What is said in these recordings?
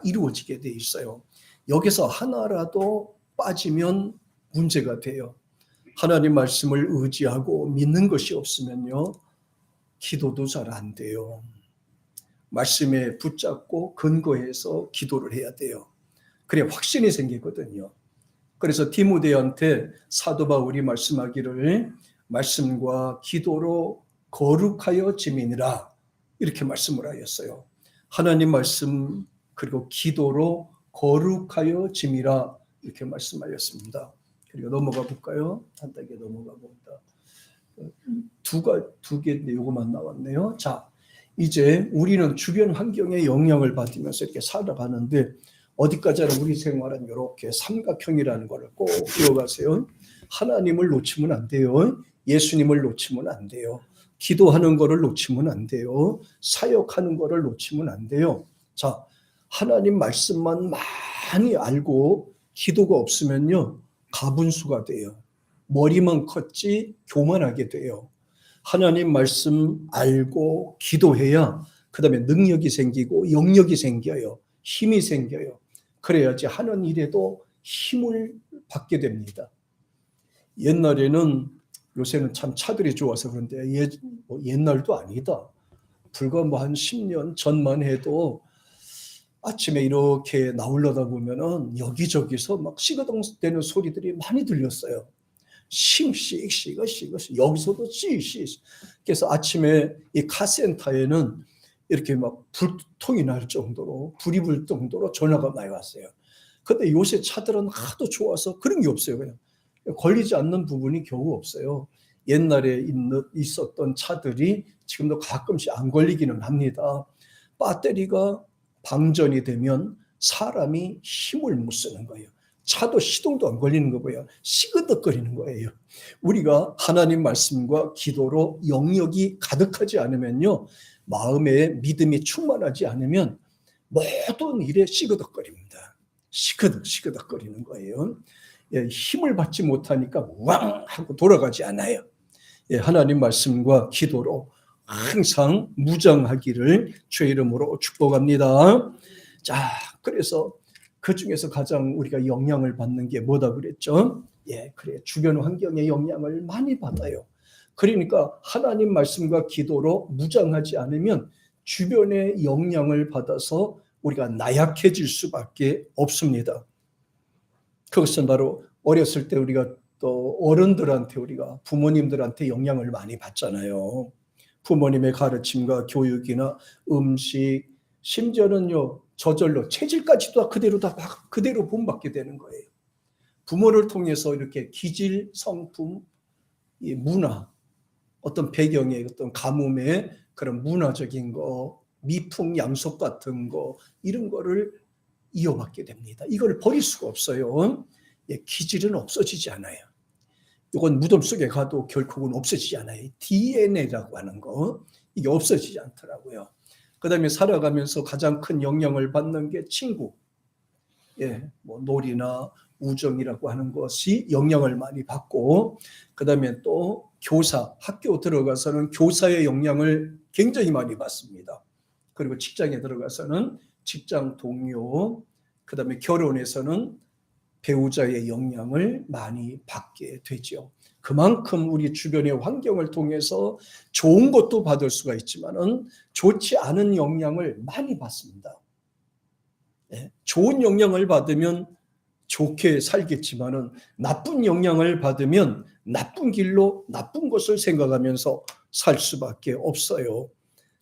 이루어지게 돼 있어요. 여기서 하나라도 빠지면 문제가 돼요. 하나님 말씀을 의지하고 믿는 것이 없으면요, 기도도 잘 안 돼요. 말씀에 붙잡고 근거해서 기도를 해야 돼요. 그래 확신이 생기거든요. 그래서 디모데한테 사도 바울이 말씀하기를 말씀과 기도로 거룩하여 지민이라 이렇게 말씀을 하였어요. 하나님 말씀 그리고 기도로 거룩하여 지미라 이렇게 말씀하였습니다. 그리고 넘어가 볼까요? 한 단계 넘어가 봅니다. 두 개인데 요거만 나왔네요. 자, 이제 우리는 주변 환경의 영향을 받으면서 이렇게 살아가는데 어디까지나 우리 생활은 이렇게 삼각형이라는 것을 꼭 기억하세요. 하나님을 놓치면 안 돼요. 예수님을 놓치면 안 돼요. 기도하는 것을 놓치면 안 돼요. 사역하는 것을 놓치면 안 돼요. 자, 하나님 말씀만 많이 알고 기도가 없으면요, 가분수가 돼요. 머리만 컸지 교만하게 돼요. 하나님 말씀 알고 기도해야 그 다음에 능력이 생기고 영역이 생겨요. 힘이 생겨요. 그래야지 하는 일에도 힘을 받게 됩니다. 옛날에는, 요새는 참 차들이 좋아서 그런데 옛날도 아니다. 불과 한 10년 전만 해도 아침에 이렇게 나오려다 보면은 여기저기서 막 시거덩대는 소리들이 많이 들렸어요. 씩씩씩 여기서도 씩씩. 그래서 아침에 이 카센터에는 이렇게 막 불통이 날 정도로, 불이 불 정도로 전화가 많이 왔어요. 근데 요새 차들은 하도 좋아서 그런 게 없어요. 그냥 걸리지 않는 부분이 겨우 없어요. 옛날에 있었던 차들이 지금도 가끔씩 안 걸리기는 합니다. 배터리가 방전이 되면 사람이 힘을 못 쓰는 거예요. 차도 시동도 안 걸리는 거고요. 시그덕거리는 거예요. 우리가 하나님 말씀과 기도로 영역이 가득하지 않으면요, 마음에 믿음이 충만하지 않으면 모든 일에 시그덕거립니다. 시그덕거리는 거예요. 힘을 받지 못하니까 왕 하고 돌아가지 않아요. 하나님 말씀과 기도로 항상 무장하기를 주의 이름으로 축복합니다. 자, 그래서 그 중에서 가장 우리가 영향을 받는 게 뭐다 그랬죠? 그래, 주변 환경의 영향을 많이 받아요. 그러니까 하나님 말씀과 기도로 무장하지 않으면 주변의 영향을 받아서 우리가 나약해질 수밖에 없습니다. 그것은 바로 어렸을 때 우리가 또 어른들한테, 우리가 부모님들한테 영향을 많이 받잖아요. 부모님의 가르침과 교육이나 음식, 심지어는요, 저절로 체질까지도 그대로 그대로 본받게 되는 거예요. 부모를 통해서 이렇게 기질, 성품, 이 문화, 어떤 배경의 어떤 가뭄의 그런 문화적인 거, 미풍양속 같은 거, 이런 거를 이어받게 됩니다. 이걸 버릴 수가 없어요. 기질은 없어지지 않아요. 이건 무덤 속에 가도 결국은 없어지지 않아요. DNA라고 하는 거, 이게 없어지지 않더라고요. 그 다음에 살아가면서 가장 큰 영향을 받는 게 친구, 놀이나 우정이라고 하는 것이 영향을 많이 받고, 그 다음에 또 교사, 학교 들어가서는 교사의 영향을 굉장히 많이 받습니다. 그리고 직장에 들어가서는 직장 동료, 그 다음에 결혼에서는 배우자의 영향을 많이 받게 되죠. 그만큼 우리 주변의 환경을 통해서 좋은 것도 받을 수가 있지만은 좋지 않은 영향을 많이 받습니다. 좋은 영향을 받으면 좋게 살겠지만은 나쁜 영향을 받으면 나쁜 길로 나쁜 것을 생각하면서 살 수밖에 없어요.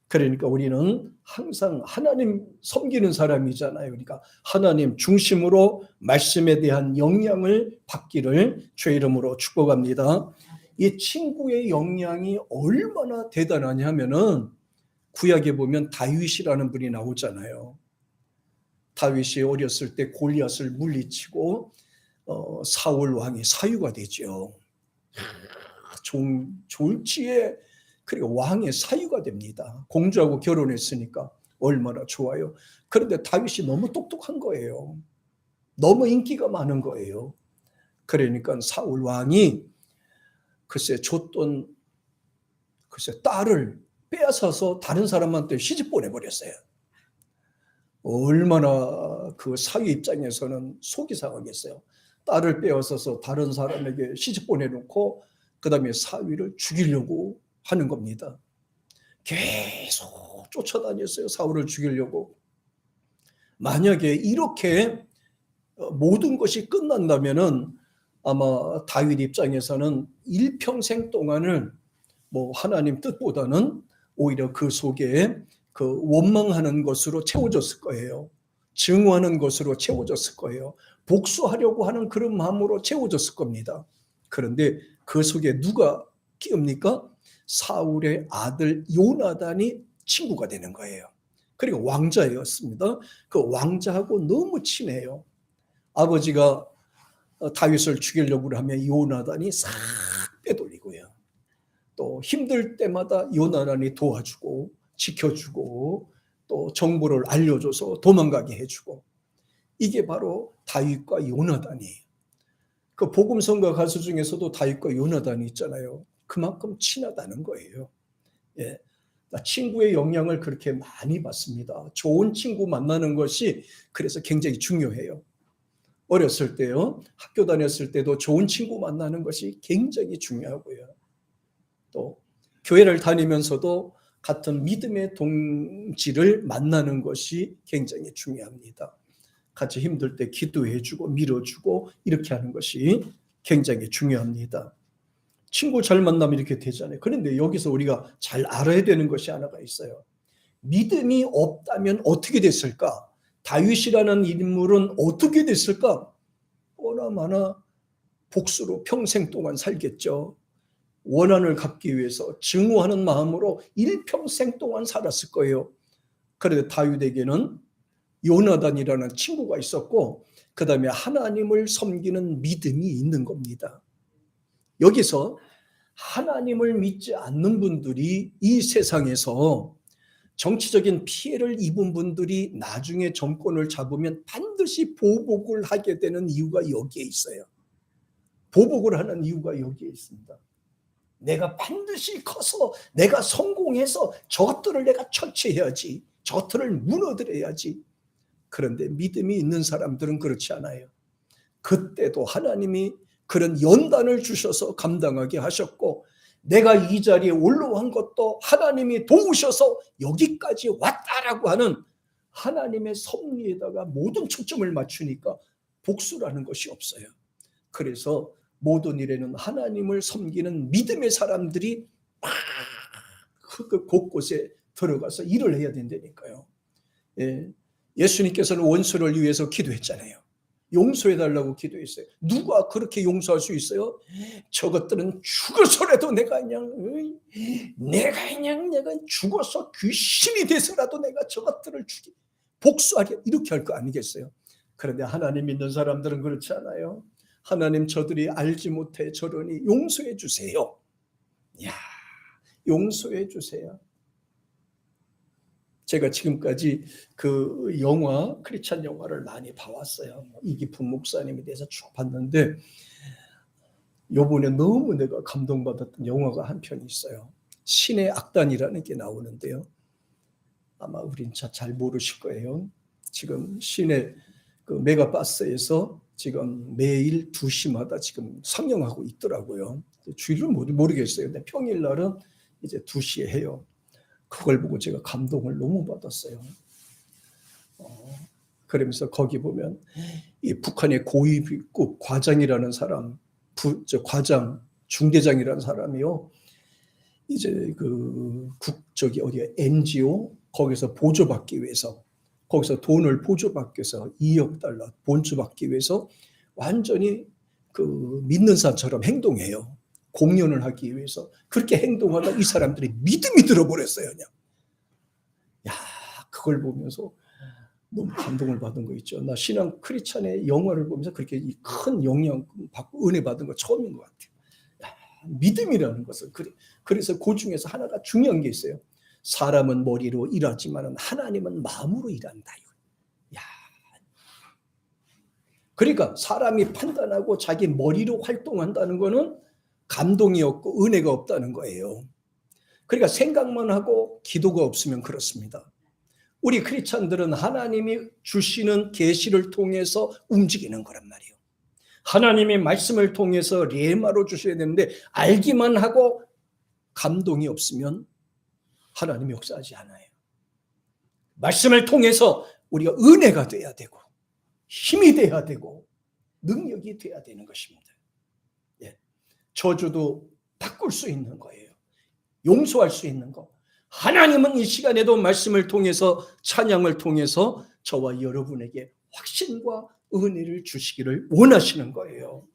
그러니까 우리는 항상 하나님 섬기는 사람이잖아요. 그러니까 하나님 중심으로 말씀에 대한 영향을 받기를 주의 이름으로 축복합니다. 이 친구의 영향이 얼마나 대단하냐 하면은 구약에 보면 다윗이라는 분이 나오잖아요. 다윗이 어렸을 때 골리앗을 물리치고 사울 왕이 사유가 되죠. 졸지에 그리고 왕의 사유가 됩니다. 공주하고 결혼했으니까 얼마나 좋아요. 그런데 다윗이 너무 똑똑한 거예요. 너무 인기가 많은 거예요. 그러니까 사울 왕이 줬던 딸을 빼앗아서 다른 사람한테 시집 보내버렸어요. 얼마나 그 사위 입장에서는 속이 상하겠어요. 딸을 빼앗아서 다른 사람에게 시집 보내놓고 그 다음에 사위를 죽이려고 하는 겁니다. 계속 쫓아다녔어요. 사울을 죽이려고. 만약에 이렇게 모든 것이 끝난다면은 아마 다윗 입장에서는 일평생 동안을 뭐 하나님 뜻보다는 오히려 그 속에 그 원망하는 것으로 채워졌을 거예요. 증오하는 것으로 채워졌을 거예요. 복수하려고 하는 그런 마음으로 채워졌을 겁니다. 그런데 그 속에 누가 끼웁니까? 사울의 아들 요나단이 친구가 되는 거예요. 그리고 왕자였습니다. 그 왕자하고 너무 친해요. 아버지가 다윗을 죽이려고 하면 요나단이 싹 빼돌리고요. 또 힘들 때마다 요나단이 도와주고 지켜주고 또 정보를 알려줘서 도망가게 해주고, 이게 바로 다윗과 요나단이에요. 그 복음성가 가수 중에서도 다윗과 요나단이 있잖아요. 그만큼 친하다는 거예요. 예. 친구의 영향을 그렇게 많이 받습니다. 좋은 친구 만나는 것이 그래서 굉장히 중요해요. 어렸을 때요, 학교 다녔을 때도 좋은 친구 만나는 것이 굉장히 중요하고요. 또 교회를 다니면서도 같은 믿음의 동지를 만나는 것이 굉장히 중요합니다. 같이 힘들 때 기도해주고 밀어주고 이렇게 하는 것이 굉장히 중요합니다. 친구 잘 만나면 이렇게 되잖아요. 그런데 여기서 우리가 잘 알아야 되는 것이 하나가 있어요. 믿음이 없다면 어떻게 됐을까? 다윗이라는 인물은 어떻게 됐을까? 보나마나 복수로 평생 동안 살겠죠. 원한을 갚기 위해서 증오하는 마음으로 일평생 동안 살았을 거예요. 그런데 다윗에게는 요나단이라는 친구가 있었고, 그 다음에 하나님을 섬기는 믿음이 있는 겁니다. 여기서 하나님을 믿지 않는 분들이 이 세상에서 정치적인 피해를 입은 분들이 나중에 정권을 잡으면 반드시 보복을 하게 되는 이유가 여기에 있어요. 보복을 하는 이유가 여기에 있습니다. 내가 반드시 커서 내가 성공해서 저것들을 내가 처치해야지, 저것들을 무너뜨려야지. 그런데 믿음이 있는 사람들은 그렇지 않아요. 그때도 하나님이 그런 연단을 주셔서 감당하게 하셨고, 내가 이 자리에 올라온 것도 하나님이 도우셔서 여기까지 왔다라고 하는 하나님의 섭리에다가 모든 초점을 맞추니까 복수라는 것이 없어요. 그래서 모든 일에는 하나님을 섬기는 믿음의 사람들이 막 그 곳곳에 들어가서 일을 해야 된다니까요. 예. 예수님께서는 원수를 위해서 기도했잖아요. 용서해달라고 기도했어요. 누가 그렇게 용서할 수 있어요? 저것들은 죽어서라도 내가 죽어서 귀신이 돼서라도 내가 저것들을 복수하게, 이렇게 할 거 아니겠어요? 그런데 하나님 믿는 사람들은 그렇지 않아요. 하나님, 저들이 알지 못해 저러니 용서해 주세요. 야, 용서해 주세요. 제가 지금까지 그 영화, 크리스찬 영화를 많이 봐왔어요. 이기품 목사님에 대해서 쭉 봤는데, 요번에 너무 내가 감동받았던 영화가 한 편이 있어요. 신의 악단이라는 게 나오는데요. 아마 우린 잘 모르실 거예요. 지금 신의 그 메가바스에서 지금 매일 2시마다 지금 상영하고 있더라고요. 주일은 모르겠어요. 근데 평일날은 이제 2시에 해요. 그걸 보고 제가 감동을 너무 받았어요. 그러면서 거기 보면 이 북한의 고위급 과장이라는 사람, 과장, 중대장이라는 사람이요, 이제 그 어디야, NGO 거기서 보조받기 위해서, 거기서 돈을 보조받기 위해서 2억 달러 보조받기 위해서 완전히 그 믿는 사람처럼 행동해요. 공연을 하기 위해서. 그렇게 행동하다 이 사람들이 믿음이 들어버렸어요. 그냥. 야, 그걸 보면서 너무 감동을 받은 거 있죠. 나 신앙 크리스찬의 영화를 보면서 그렇게 큰 영향 받고 은혜 받은 거 처음인 것 같아요. 야, 믿음이라는 것은 그래서 그 중에서 하나가 중요한 게 있어요. 사람은 머리로 일하지만 하나님은 마음으로 일한다. 야, 그러니까 사람이 판단하고 자기 머리로 활동한다는 거는 감동이 없고 은혜가 없다는 거예요. 그러니까 생각만 하고 기도가 없으면 그렇습니다. 우리 크리스찬들은 하나님이 주시는 계시를 통해서 움직이는 거란 말이에요. 하나님의 말씀을 통해서 레마로 주셔야 되는데 알기만 하고 감동이 없으면 하나님이 역사하지 않아요. 말씀을 통해서 우리가 은혜가 돼야 되고 힘이 돼야 되고 능력이 돼야 되는 것입니다. 예. 저주도 바꿀 수 있는 거예요. 용서할 수 있는 거. 하나님은 이 시간에도 말씀을 통해서 찬양을 통해서 저와 여러분에게 확신과 은혜를 주시기를 원하시는 거예요.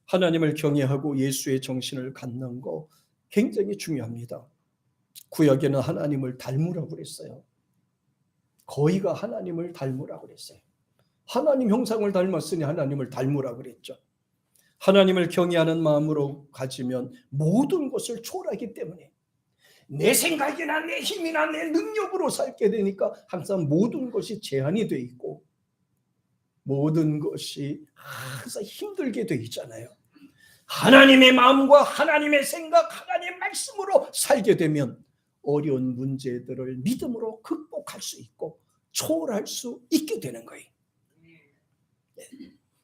하나님을 경외하고 예수의 정신을 갖는 거 굉장히 중요합니다. 구약에는 하나님을 닮으라고 그랬어요. 거의가 하나님을 닮으라고 그랬어요. 하나님 형상을 닮았으니 하나님을 닮으라고 그랬죠. 하나님을 경외하는 마음으로 가지면 모든 것을 초월하기 때문에 내 생각이나 내 힘이나 내 능력으로 살게 되니까 항상 모든 것이 제한이 돼 있고 모든 것이 항상 힘들게 돼 있잖아요. 하나님의 마음과 하나님의 생각, 하나님의 말씀으로 살게 되면 어려운 문제들을 믿음으로 극복할 수 있고 초월할 수 있게 되는 거예요.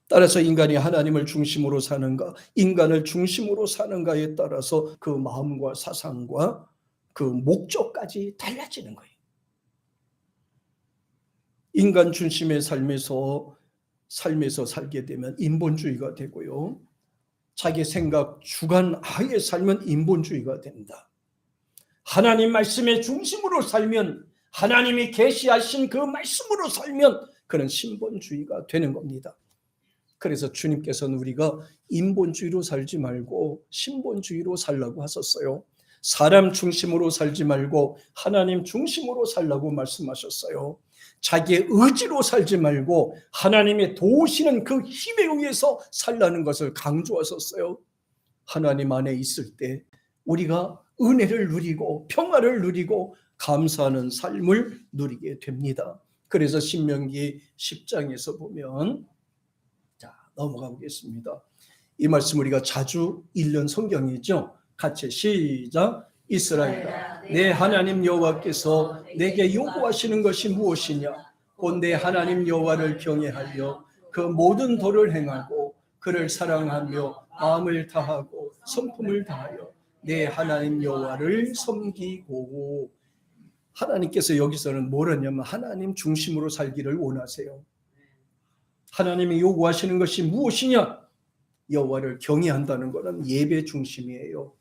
따라서 인간이 하나님을 중심으로 사는가, 인간을 중심으로 사는가에 따라서 그 마음과 사상과 그 목적까지 달라지는 거예요. 인간 중심의 삶에서 살게 되면 인본주의가 되고요. 자기 생각 주관 하에 살면 인본주의가 된다. 하나님 말씀의 중심으로 살면, 하나님이 계시하신 그 말씀으로 살면 그는 신본주의가 되는 겁니다. 그래서 주님께서는 우리가 인본주의로 살지 말고 신본주의로 살라고 하셨어요. 사람 중심으로 살지 말고 하나님 중심으로 살라고 말씀하셨어요. 자기의 의지로 살지 말고 하나님의 도우시는 그 힘에 의해서 살라는 것을 강조하셨어요. 하나님 안에 있을 때 우리가 은혜를 누리고 평화를 누리고 감사하는 삶을 누리게 됩니다. 그래서 신명기 10장에서 보면, 자, 넘어가 보겠습니다. 이 말씀 우리가 자주 읽는 성경이죠. 같이 시작. 이스라엘아, 내 하나님 여호와께서 내게 요구하시는 것이 무엇이냐? 곧 내 하나님 여호와를 경외하여 그 모든 도를 행하고 그를 사랑하며 마음을 다하고 성품을 다하여 내 하나님 여호와를 섬기고. 하나님께서 여기서는 뭘 하냐면 하나님 중심으로 살기를 원하세요. 하나님이 요구하시는 것이 무엇이냐? 여호와를 경외한다는 것은 예배 중심이에요.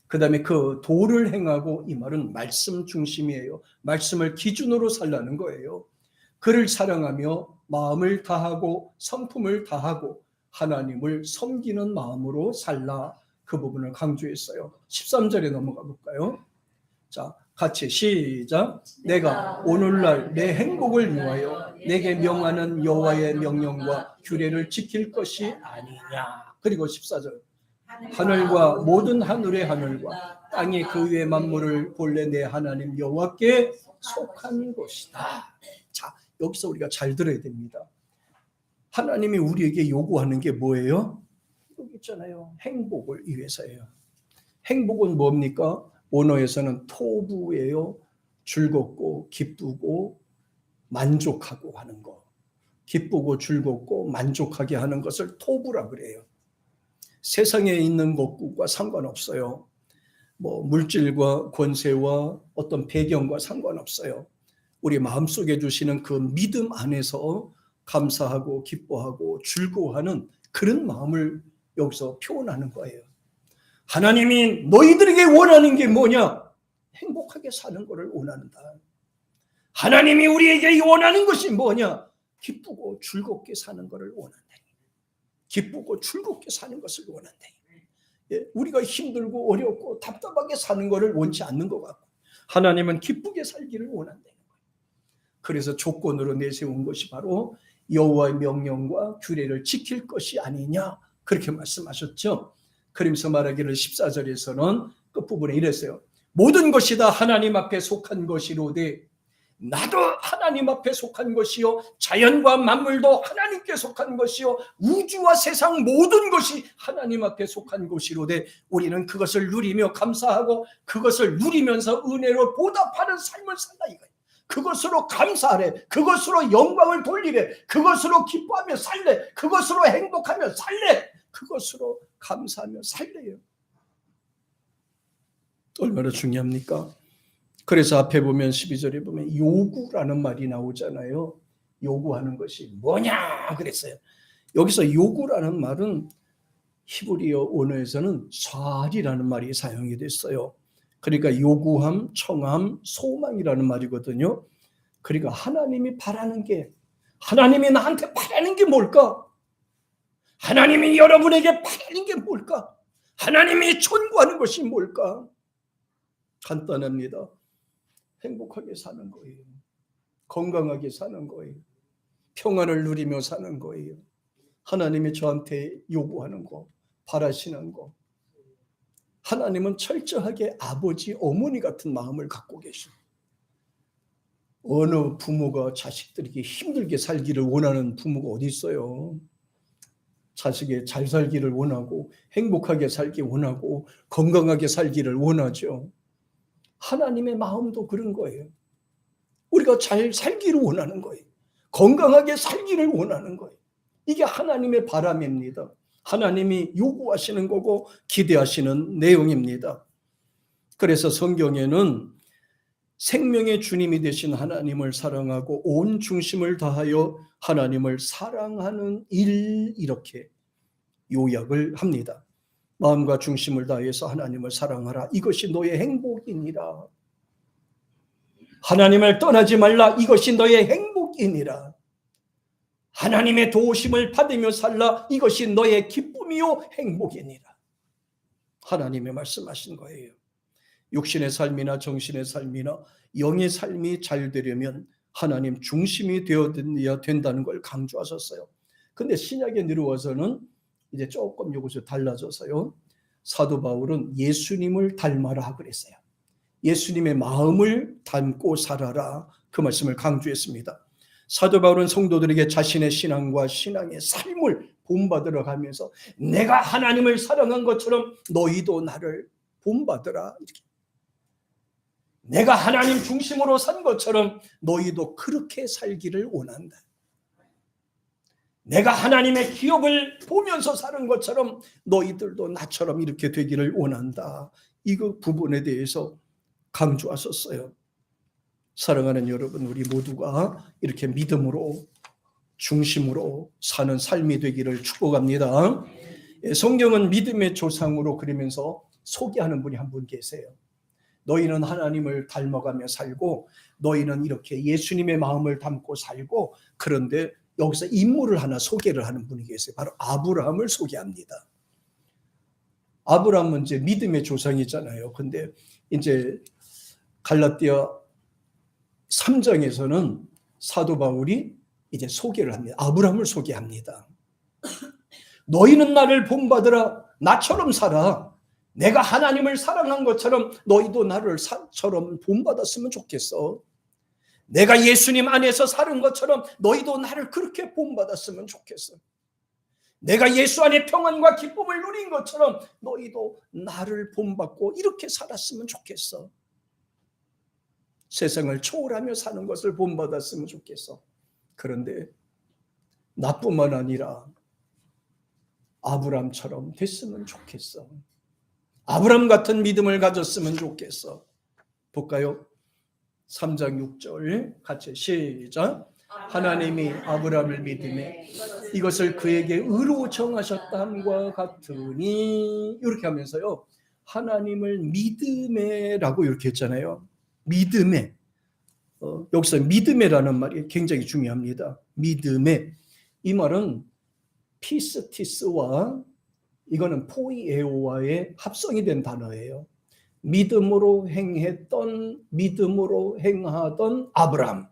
그 다음에 그 도를 행하고, 이 말은 말씀 중심이에요. 말씀을 기준으로 살라는 거예요. 그를 사랑하며 마음을 다하고 성품을 다하고 하나님을 섬기는 마음으로 살라. 그 부분을 강조했어요. 13절에 넘어가 볼까요? 자, 같이 시작. 내가 오늘날 내 행복을 위하여 내게 명하는 여호와의 명령과 규례를 지킬 것이 아니냐. 그리고 14절. 하늘과 모든 하늘의 하늘과 땅의 그 위의 만물을 본래 내 하나님 여호와께 속한 것이다. 자, 여기서 우리가 잘 들어야 됩니다. 하나님이 우리에게 요구하는 게 뭐예요? 여기 있잖아요. 행복을 위해서예요. 행복은 뭡니까? 원어에서는 토부예요. 즐겁고 기쁘고 만족하고 하는 거. 기쁘고 즐겁고 만족하게 하는 것을 토부라 그래요. 세상에 있는 것과 상관없어요. 뭐 물질과 권세와 어떤 배경과 상관없어요. 우리 마음속에 주시는 그 믿음 안에서 감사하고 기뻐하고 즐거워하는 그런 마음을 여기서 표현하는 거예요. 하나님이 너희들에게 원하는 게 뭐냐? 행복하게 사는 것을 원한다. 하나님이 우리에게 원하는 것이 뭐냐? 기쁘고 즐겁게 사는 것을 원한다. 기쁘고 즐겁게 사는 것을 원한다. 예, 우리가 힘들고 어렵고 답답하게 사는 것을 원치 않는 것 같고 하나님은 기쁘게 살기를 원한다는 거예요. 그래서 조건으로 내세운 것이 바로 여호와의 명령과 규례를 지킬 것이 아니냐, 그렇게 말씀하셨죠. 그러면서 말하기를 14절에서는 끝부분에 이랬어요. 모든 것이 다 하나님 앞에 속한 것이로되 나도 하나님 앞에 속한 것이요 자연과 만물도 하나님께 속한 것이요 우주와 세상 모든 것이 하나님 앞에 속한 것이로되 우리는 그것을 누리며 감사하고 그것을 누리면서 은혜로 보답하는 삶을 산다 이거예요. 그것으로 감사하래. 그것으로 영광을 돌리래. 그것으로 기뻐하며 살래. 그것으로 행복하며 살래. 그것으로 감사하며 살래요. 얼마나 중요합니까? 그래서 앞에 보면 12절에 보면 요구라는 말이 나오잖아요. 요구하는 것이 뭐냐 그랬어요. 여기서 요구라는 말은 히브리어 언어에서는 쏴리라는 말이 사용이 됐어요. 그러니까 요구함, 청함, 소망이라는 말이거든요. 그러니까 하나님이 바라는 게, 하나님이 나한테 바라는 게 뭘까? 하나님이 여러분에게 바라는 게 뭘까? 하나님이 촉구하는 것이 뭘까? 간단합니다. 행복하게 사는 거예요. 건강하게 사는 거예요. 평안을 누리며 사는 거예요. 하나님이 저한테 요구하는 거, 바라시는 거. 하나님은 철저하게 아버지, 어머니 같은 마음을 갖고 계십니다. 어느 부모가 자식들에게 힘들게 살기를 원하는 부모가 어디 있어요? 자식이 잘 살기를 원하고 행복하게 살기 원하고 건강하게 살기를 원하죠. 하나님의 마음도 그런 거예요. 우리가 잘 살기를 원하는 거예요. 건강하게 살기를 원하는 거예요. 이게 하나님의 바람입니다. 하나님이 요구하시는 거고 기대하시는 내용입니다. 그래서 성경에는 생명의 주님이 되신 하나님을 사랑하고 온 중심을 다하여 하나님을 사랑하는 일, 이렇게 요약을 합니다. 마음과 중심을 다해서 하나님을 사랑하라. 이것이 너의 행복이니라. 하나님을 떠나지 말라. 이것이 너의 행복이니라. 하나님의 도우심을 받으며 살라. 이것이 너의 기쁨이요 행복이니라. 하나님이 말씀하신 거예요. 육신의 삶이나 정신의 삶이나 영의 삶이 잘 되려면 하나님 중심이 되어야 된다는 걸 강조하셨어요. 근데 신약에 내려와서는 이제 조금 이것이 달라져서요. 사도 바울은 예수님을 닮아라 그랬어요. 예수님의 마음을 닮고 살아라, 그 말씀을 강조했습니다. 사도 바울은 성도들에게 자신의 신앙과 신앙의 삶을 본받으러 가면서 내가 하나님을 사랑한 것처럼 너희도 나를 본받으라, 이렇게. 내가 하나님 중심으로 산 것처럼 너희도 그렇게 살기를 원한다. 내가 하나님의 기업을 보면서 사는 것처럼 너희들도 나처럼 이렇게 되기를 원한다. 이 부분에 대해서 강조하셨어요. 사랑하는 여러분, 우리 모두가 이렇게 믿음으로 중심으로 사는 삶이 되기를 축복합니다. 성경은 믿음의 조상으로 그러면서 소개하는 분이 한 분 계세요. 너희는 하나님을 닮아가며 살고 너희는 이렇게 예수님의 마음을 담고 살고, 그런데 여기서 인물을 하나 소개를 하는 분이 계세요. 바로 아브라함을 소개합니다. 아브라함은 이제 믿음의 조상이잖아요. 근데 이제 갈라디아 3장에서는 사도 바울이 이제 소개를 합니다. 아브라함을 소개합니다. 너희는 나를 본받으라. 나처럼 살아. 내가 하나님을 사랑한 것처럼 너희도 나를 처럼 본받았으면 좋겠어. 내가 예수님 안에서 사는 것처럼 너희도 나를 그렇게 본받았으면 좋겠어. 내가 예수 안에 평안과 기쁨을 누린 것처럼 너희도 나를 본받고 이렇게 살았으면 좋겠어. 세상을 초월하며 사는 것을 본받았으면 좋겠어. 그런데 나뿐만 아니라 아브라함처럼 됐으면 좋겠어. 아브라함 같은 믿음을 가졌으면 좋겠어. 볼까요? 3장 6절 같이 시작. 하나님이 아브라함을 믿음에 이것을 그에게 의로 정하셨다함과 같으니, 이렇게 하면서요, 하나님을 믿음에라고 이렇게 했잖아요. 믿음에. 여기서 믿음에라는 말이 굉장히 중요합니다. 믿음에. 이 말은 피스티스와 이거는 포이에오와의 합성이 된 단어예요. 믿음으로 행했던, 믿음으로 행하던 아브라함.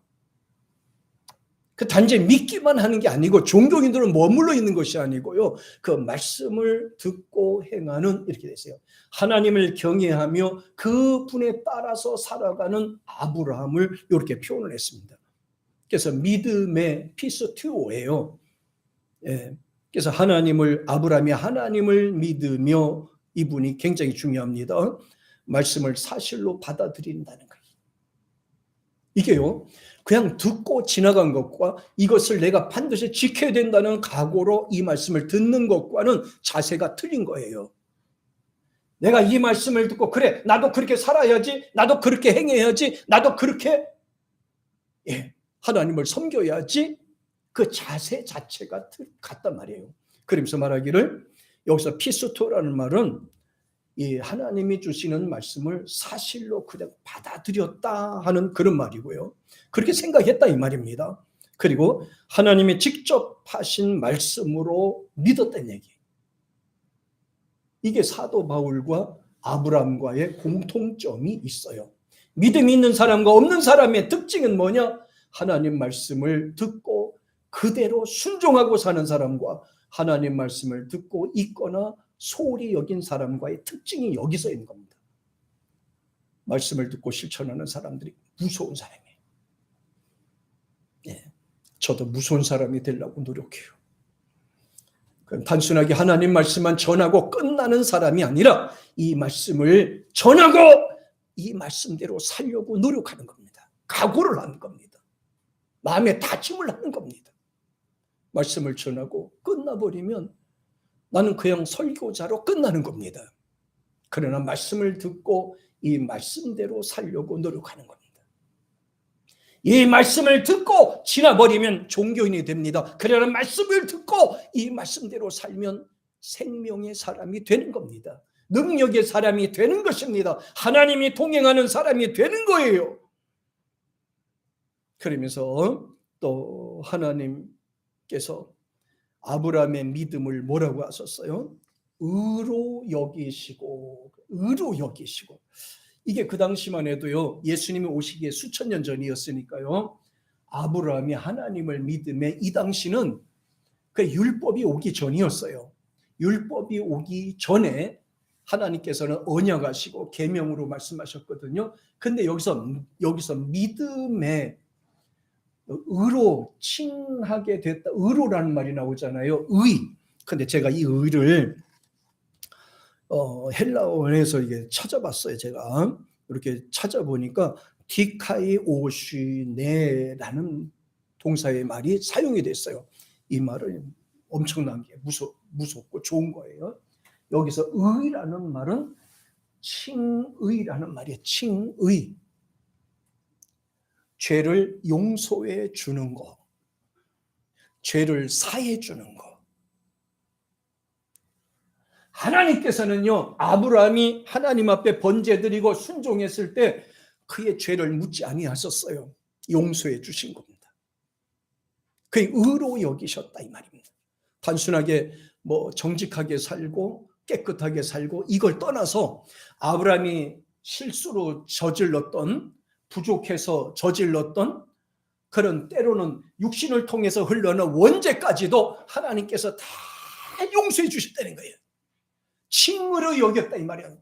그 단지 믿기만 하는 게 아니고 종교인들은 머물러 있는 것이 아니고요. 그 말씀을 듣고 행하는, 이렇게 됐어요. 하나님을 경외하며 그분에 따라서 살아가는 아브라함을 이렇게 표현을 했습니다. 그래서 믿음의 피스티오예요. 예. 그래서 아브라함이 하나님을 믿으며, 이분이 굉장히 중요합니다. 말씀을 사실로 받아들인다는 거예요. 이게요, 그냥 듣고 지나간 것과 이것을 내가 반드시 지켜야 된다는 각오로 이 말씀을 듣는 것과는 자세가 틀린 거예요. 내가 이 말씀을 듣고 그래, 나도 그렇게 살아야지, 나도 그렇게 행해야지, 나도 그렇게 하나님을 섬겨야지, 그 자세 자체가 같단 말이에요. 그러면서 말하기를, 여기서 피스토라는 말은 이 하나님이 주시는 말씀을 사실로 그냥 받아들였다 하는 그런 말이고요. 그렇게 생각했다 이 말입니다. 그리고 하나님이 직접 하신 말씀으로 믿었다는 얘기. 이게 사도 바울과 아브라함과의 공통점이 있어요. 믿음이 있는 사람과 없는 사람의 특징은 뭐냐? 하나님 말씀을 듣고 그대로 순종하고 사는 사람과 하나님 말씀을 듣고 있거나 소홀히 여긴 사람과의 특징이 여기서 있는 겁니다. 말씀을 듣고 실천하는 사람들이 무서운 사람이에요. 저도 무서운 사람이 되려고 노력해요. 그럼 단순하게 하나님 말씀만 전하고 끝나는 사람이 아니라 이 말씀을 전하고 이 말씀대로 살려고 노력하는 겁니다. 각오를 하는 겁니다. 마음의 다짐을 하는 겁니다. 말씀을 전하고 끝나버리면 나는 그냥 설교자로 끝나는 겁니다. 그러나 말씀을 듣고 이 말씀대로 살려고 노력하는 겁니다. 이 말씀을 듣고 지나버리면 종교인이 됩니다. 그러나 말씀을 듣고 이 말씀대로 살면 생명의 사람이 되는 겁니다. 능력의 사람이 되는 것입니다. 하나님이 동행하는 사람이 되는 거예요. 그러면서 또 하나님께서 아브라함의 믿음을 뭐라고 하셨어요? 의로 여기시고, 의로 여기시고. 이게 그 당시만 해도요, 예수님이 오시기에 수천 년 전이었으니까요, 아브라함이 하나님을 믿음에, 이 당시는 그 율법이 오기 전이었어요. 율법이 오기 전에 하나님께서는 언약하시고 계명으로 말씀하셨거든요. 근데 여기서 믿음에 의로 칭하게 됐다. 의로라는 말이 나오잖아요. 의. 근데 제가 이 의를 헬라어에서 이게 찾아봤어요. 제가 이렇게 찾아보니까 디카이오시네라는 동사의 말이 사용이 됐어요. 이 말은 엄청난 게 무섭고 좋은 거예요. 여기서 의라는 말은 칭의라는 말이에요. 칭의. 죄를 용서해 주는 거, 죄를 사해 주는 거. 하나님께서는요, 아브라함이 하나님 앞에 번제드리고 순종했을 때 그의 죄를 묻지 아니하셨어요. 용서해 주신 겁니다. 그의 의로 여기셨다 이 말입니다. 단순하게 정직하게 살고 깨끗하게 살고 이걸 떠나서 아브라함이 실수로 저질렀던, 부족해서 저질렀던 그런 때로는 육신을 통해서 흘러는 원죄까지도 하나님께서 다 용서해 주셨다는 거예요. 칭의로 여겼다 이 말이에요.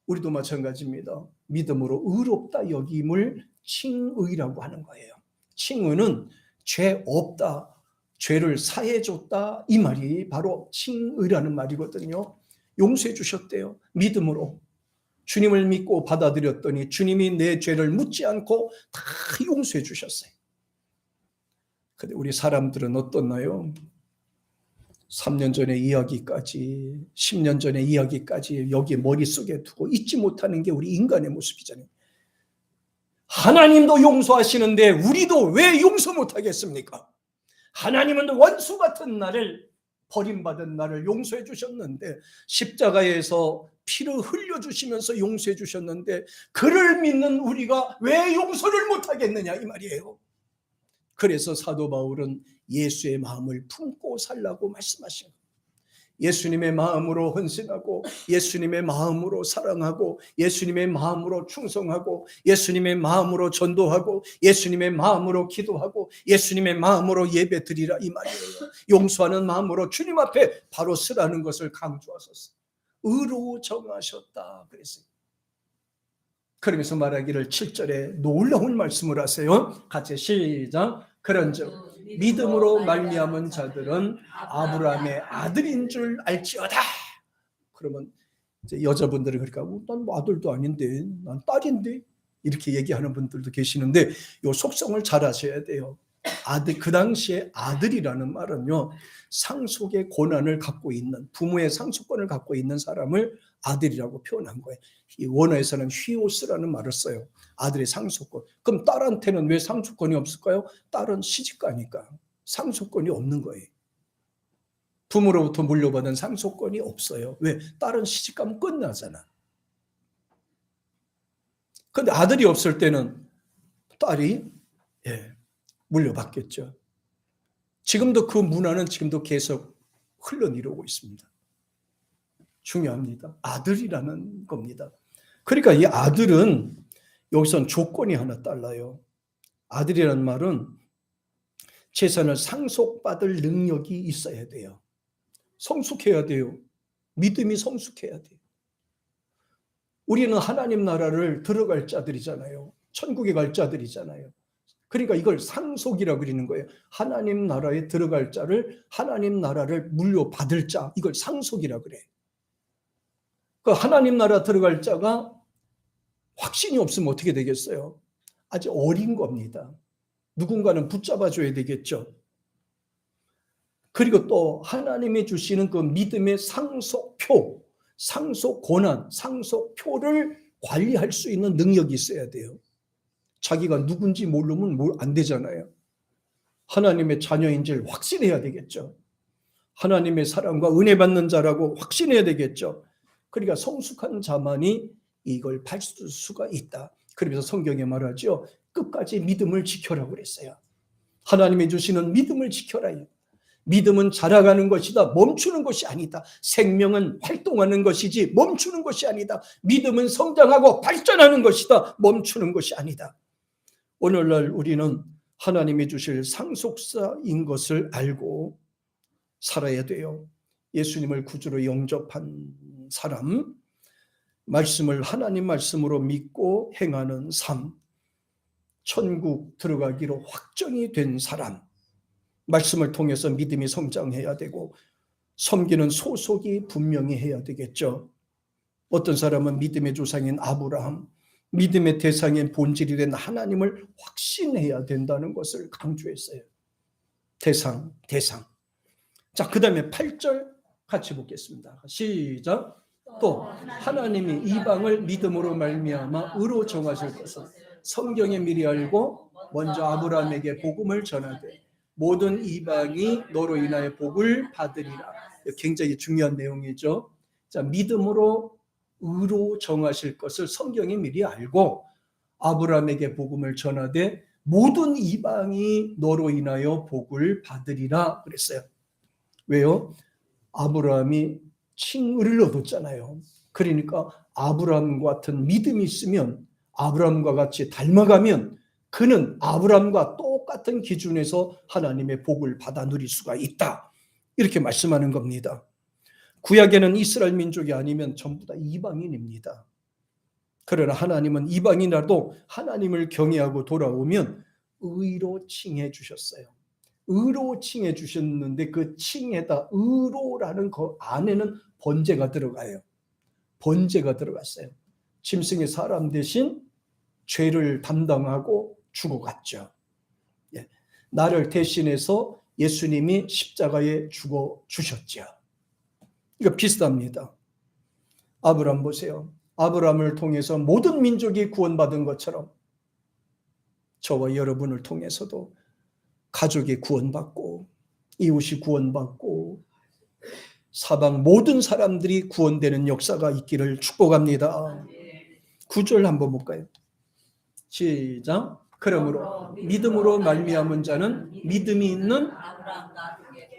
우리도 마찬가지입니다. 믿음으로 의롭다 여김을 칭의라고 하는 거예요. 칭의는 죄 없다, 죄를 사해 줬다 이 말이 바로 칭의라는 말이거든요. 용서해 주셨대요. 믿음으로. 주님을 믿고 받아들였더니 주님이 내 죄를 묻지 않고 다 용서해 주셨어요. 근데 우리 사람들은 어떻나요? 3년 전의 이야기까지, 10년 전의 이야기까지 여기 머릿속에 두고 잊지 못하는 게 우리 인간의 모습이잖아요. 하나님도 용서하시는데 우리도 왜 용서 못하겠습니까? 하나님은 원수 같은 나를, 버림받은 나를 용서해 주셨는데, 십자가에서 피를 흘려주시면서 용서해 주셨는데 그를 믿는 우리가 왜 용서를 못하겠느냐 이 말이에요. 그래서 사도 바울은 예수의 마음을 품고 살라고 말씀하신 겁니다. 예수님의 마음으로 헌신하고 예수님의 마음으로 사랑하고 예수님의 마음으로 충성하고 예수님의 마음으로 전도하고 예수님의 마음으로 기도하고 예수님의 마음으로 예배드리라 이 말이에요. 용서하는 마음으로 주님 앞에 바로 서라는 것을 강조하셨어요. 의로 정하셨다 그랬어요. 그러면서 말하기를 7절에 놀라운 말씀을 하세요. 같이 시작. 그런즉 믿음으로 말미암은 자들은 아브라함의 아들인 줄 알지어다. 그러면 이제 여자분들은 그러니까 난 뭐 아들도 아닌데, 난 딸인데 이렇게 얘기하는 분들도 계시는데 이 속성을 잘 아셔야 돼요. 아들, 그 당시에 아들이라는 말은요, 상속의 권한을 갖고 있는, 부모의 상속권을 갖고 있는 사람을 아들이라고 표현한 거예요. 이 원어에서는 휘오스라는 말을 써요. 아들의 상속권. 그럼 딸한테는 왜 상속권이 없을까요? 딸은 시집가니까 상속권이 없는 거예요. 부모로부터 물려받은 상속권이 없어요. 왜? 딸은 시집가면 끝나잖아. 근데 아들이 없을 때는 딸이 물려받겠죠. 지금도 그 문화는 지금도 계속 흘러내려오고 있습니다. 중요합니다. 아들이라는 겁니다. 그러니까 이 아들은 여기선 조건이 하나 달라요. 아들이라는 말은 재산을 상속받을 능력이 있어야 돼요. 성숙해야 돼요. 믿음이 성숙해야 돼요. 우리는 하나님 나라를 들어갈 자들이잖아요. 천국에 갈 자들이잖아요. 그러니까 이걸 상속이라고 그러는 거예요. 하나님 나라에 들어갈 자를, 하나님 나라를 물려받을 자, 이걸 상속이라고 그래. 그 하나님 나라 들어갈 자가 확신이 없으면 어떻게 되겠어요? 아직 어린 겁니다. 누군가는 붙잡아줘야 되겠죠. 그리고 또 하나님이 주시는 그 믿음의 상속표, 상속 권한, 상속표를 관리할 수 있는 능력이 있어야 돼요. 자기가 누군지 모르면 안 되잖아요. 하나님의 자녀인지를 확신해야 되겠죠. 하나님의 사랑과 은혜 받는 자라고 확신해야 되겠죠. 그러니까 성숙한 자만이 이걸 받을 수가 있다. 그러면서 성경에 말하죠. 끝까지 믿음을 지켜라고 그랬어요. 하나님이 주시는 믿음을 지켜라. 믿음은 자라가는 것이다. 멈추는 것이 아니다. 생명은 활동하는 것이지 멈추는 것이 아니다. 믿음은 성장하고 발전하는 것이다. 멈추는 것이 아니다. 오늘날 우리는 하나님이 주실 상속사인 것을 알고 살아야 돼요. 예수님을 구주로 영접한 사람, 말씀을 하나님 말씀으로 믿고 행하는 삶, 천국 들어가기로 확정이 된 사람, 말씀을 통해서 믿음이 성장해야 되고 섬기는 소속이 분명히 해야 되겠죠. 어떤 사람은 믿음의 조상인 아브라함, 믿음의 대상인 본질이 된 하나님을 확신해야 된다는 것을 강조했어요. 대상. 자, 그 다음에 8절 같이 보겠습니다. 시작. 또 하나님이 이방을 믿음으로 말미암아 의로 정하실 것을 성경에 미리 알고 먼저 아브라함에게 복음을 전하되 모든 이방이 너로 인하여 복을 받으리라. 굉장히 중요한 내용이죠. 자, 믿음으로 의로 정하실 것을 성경이 미리 알고 아브라함에게 복음을 전하되 모든 이방이 너로 인하여 복을 받으리라 그랬어요. 왜요? 아브라함이 칭의를 얻었잖아요. 그러니까 아브라함 같은 믿음이 있으면, 아브라함과 같이 닮아가면 그는 아브라함과 똑같은 기준에서 하나님의 복을 받아 누릴 수가 있다. 이렇게 말씀하는 겁니다. 구약에는 이스라엘 민족이 아니면 전부 다 이방인입니다. 그러나 하나님은 이방인이라도 하나님을 경외하고 돌아오면 의로 칭해 주셨어요. 의로 칭해 주셨는데 그 칭에다 의로라는 그 안에는 번제가 들어가요. 번제가 들어갔어요. 짐승의 사람 대신 죄를 담당하고 죽어갔죠. 나를 대신해서 예수님이 십자가에 죽어 주셨죠. 이거 비슷합니다. 아브라함 보세요. 아브라함을 통해서 모든 민족이 구원받은 것처럼 저와 여러분을 통해서도 가족이 구원받고 이웃이 구원받고 사방 모든 사람들이 구원되는 역사가 있기를 축복합니다. 9절 한번 볼까요? 시작. 그러므로 믿음으로 말미암은 자는 믿음이 있는,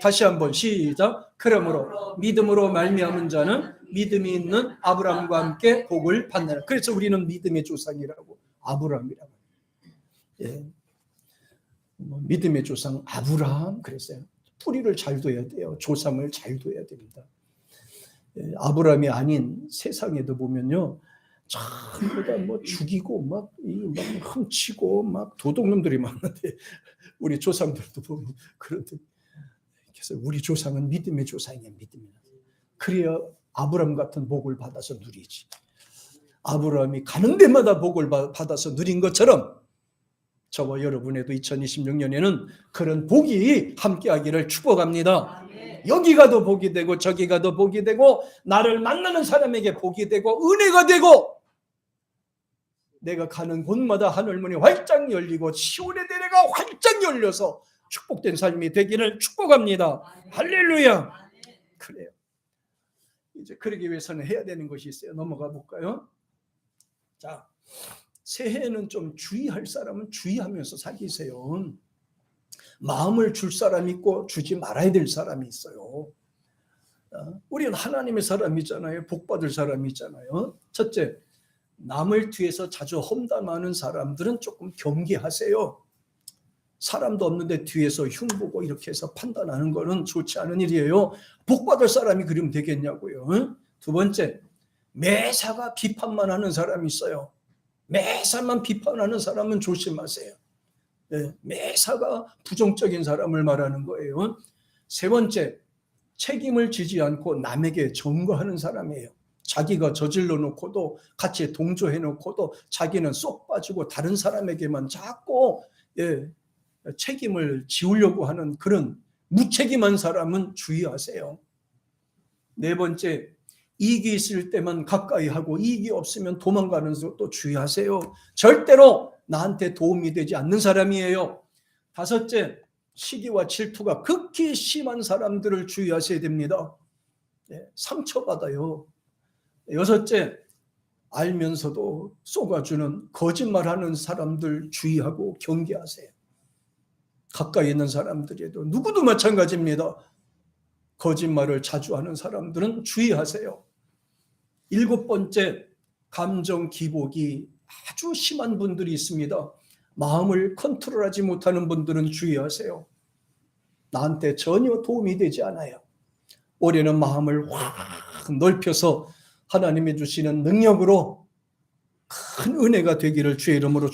다시 한번 시작. 그러므로 믿음으로 말미암은 자는 믿음이 있는 아브라함과 함께 복을 받느라. 그래서 우리는 믿음의 조상이라고, 아브라함이라고. 믿음의 조상 아브라함 그랬어요. 뿌리를 잘 둬야 돼요. 조상을 잘 둬야 됩니다. 아브라함이 아닌 세상에도 보면요, 전부 다 뭐 죽이고 막 훔치고 막 도둑놈들이 많은데 우리 조상들도 보면 그런데, 그래서 우리 조상은 믿음의 조상이야. 믿음이야. 그래야 아브라함 같은 복을 받아서 누리지. 아브라함이 가는 데마다 복을 받아서 누린 것처럼 저와 여러분에도 2026년에는 그런 복이 함께하기를 축복합니다. 여기 가도 복이 되고 저기 가도 복이 되고 나를 만나는 사람에게 복이 되고 은혜가 되고 내가 가는 곳마다 하늘문이 활짝 열리고 시온의 대례가 활짝 열려서 축복된 삶이 되기를 축복합니다. 할렐루야. 그래요. 이제 그러기 위해서는 해야 되는 것이 있어요. 넘어가 볼까요? 자, 새해에는 좀 주의할 사람은 주의하면서 사귀세요. 마음을 줄 사람이 있고 주지 말아야 될 사람이 있어요. 우리는 하나님의 사람이잖아요. 복받을 사람이잖아요. 첫째, 남을 뒤에서 자주 험담하는 사람들은 조금 경계하세요. 사람도 없는데 뒤에서 흉보고 이렇게 해서 판단하는 것은 좋지 않은 일이에요. 복받을 사람이 그러면 되겠냐고요. 두 번째, 매사가 비판만 하는 사람이 있어요. 매사만 비판하는 사람은 조심하세요. 매사가 부정적인 사람을 말하는 거예요. 세 번째, 책임을 지지 않고 남에게 전가하는 사람이에요. 자기가 저질러 놓고도 같이 동조해 놓고도 자기는 쏙 빠지고 다른 사람에게만 자꾸 책임을 지우려고 하는 그런 무책임한 사람은 주의하세요. 네 번째, 이익이 있을 때만 가까이 하고 이익이 없으면 도망가는 것도 주의하세요. 절대로 나한테 도움이 되지 않는 사람이에요. 다섯째, 시기와 질투가 극히 심한 사람들을 주의하셔야 됩니다. 상처받아요. 여섯째, 알면서도 쏘아주는 거짓말하는 사람들 주의하고 경계하세요. 가까이 있는 사람들에도 누구도 마찬가지입니다. 거짓말을 자주 하는 사람들은 주의하세요. 일곱 번째, 감정 기복이 아주 심한 분들이 있습니다. 마음을 컨트롤하지 못하는 분들은 주의하세요. 나한테 전혀 도움이 되지 않아요. 올해는 마음을 확 넓혀서 하나님이 주시는 능력으로 큰 은혜가 되기를 주의 이름으로